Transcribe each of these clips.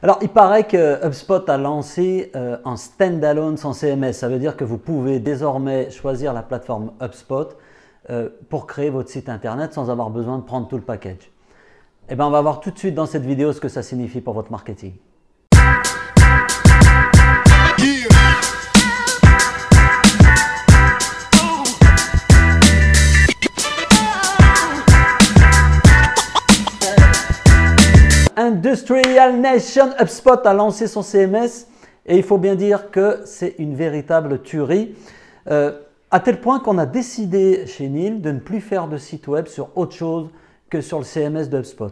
Alors, il paraît que HubSpot a lancé un standalone sans CMS. Ça veut dire que vous pouvez désormais choisir la plateforme HubSpot pour créer votre site internet sans avoir besoin de prendre tout le package. Eh bien, on va voir tout de suite dans cette vidéo ce que ça signifie pour votre marketing. Industrial Nation, HubSpot a lancé son CMS et il faut bien dire que c'est une véritable tuerie. À tel point qu'on a décidé chez Neil de ne plus faire de site web sur autre chose que sur le CMS de HubSpot.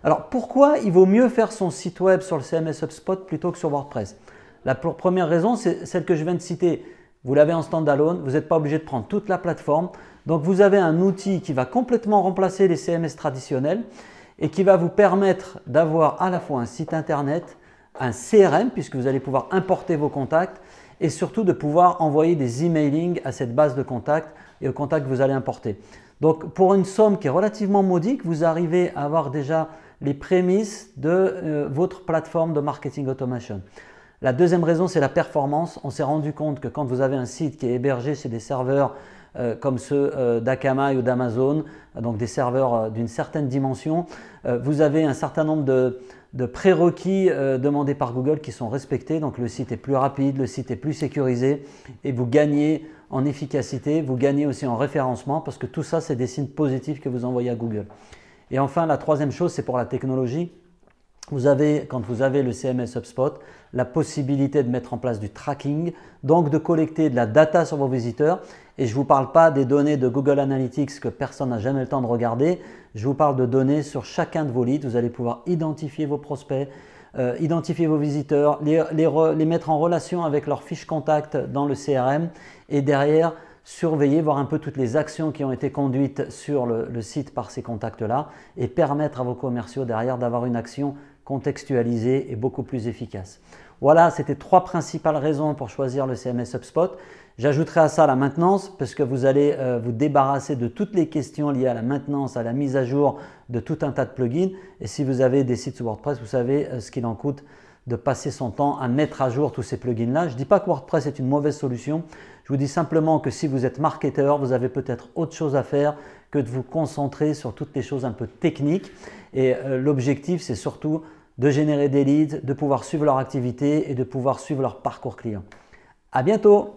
Alors pourquoi il vaut mieux faire son site web sur le CMS HubSpot plutôt que sur WordPress? La première raison, c'est celle que je viens de citer. Vous l'avez en standalone, vous n'êtes pas obligé de prendre toute la plateforme. Donc vous avez un outil qui va complètement remplacer les CMS traditionnels et qui va vous permettre d'avoir à la fois un site internet, un CRM puisque vous allez pouvoir importer vos contacts et surtout de pouvoir envoyer des emailing à cette base de contacts et aux contacts que vous allez importer. Donc pour une somme qui est relativement modique, vous arrivez à avoir déjà les prémices de votre plateforme de marketing automation. La deuxième raison, c'est la performance. On s'est rendu compte que quand vous avez un site qui est hébergé chez des serveurs comme ceux d'Akamai ou d'Amazon, donc des serveurs d'une certaine dimension, vous avez un certain nombre de prérequis demandés par Google qui sont respectés. Donc le site est plus rapide, le site est plus sécurisé et vous gagnez en efficacité, vous gagnez aussi en référencement parce que tout ça, c'est des signes positifs que vous envoyez à Google. Et enfin, la troisième chose, c'est pour la technologie. Vous avez, quand vous avez le CMS HubSpot, la possibilité de mettre en place du tracking, donc de collecter de la data sur vos visiteurs. Et je ne vous parle pas des données de Google Analytics que personne n'a jamais le temps de regarder. Je vous parle de données sur chacun de vos leads. Vous allez pouvoir identifier vos prospects, identifier vos visiteurs, les mettre en relation avec leurs fiches contact dans le CRM et derrière surveiller, voir un peu toutes les actions qui ont été conduites sur le site par ces contacts-là et permettre à vos commerciaux derrière d'avoir une action contextualisée et beaucoup plus efficace. Voilà, c'était trois principales raisons pour choisir le CMS HubSpot. J'ajouterai à ça la maintenance parce que vous allez vous débarrasser de toutes les questions liées à la maintenance, à la mise à jour de tout un tas de plugins. Et si vous avez des sites sur WordPress, vous savez ce qu'il en coûte de passer son temps à mettre à jour tous ces plugins-là. Je ne dis pas que WordPress est une mauvaise solution. Je vous dis simplement que si vous êtes marketeur, vous avez peut-être autre chose à faire que de vous concentrer sur toutes les choses un peu techniques. Et l'objectif, c'est surtout de générer des leads, de pouvoir suivre leur activité et de pouvoir suivre leur parcours client. À bientôt!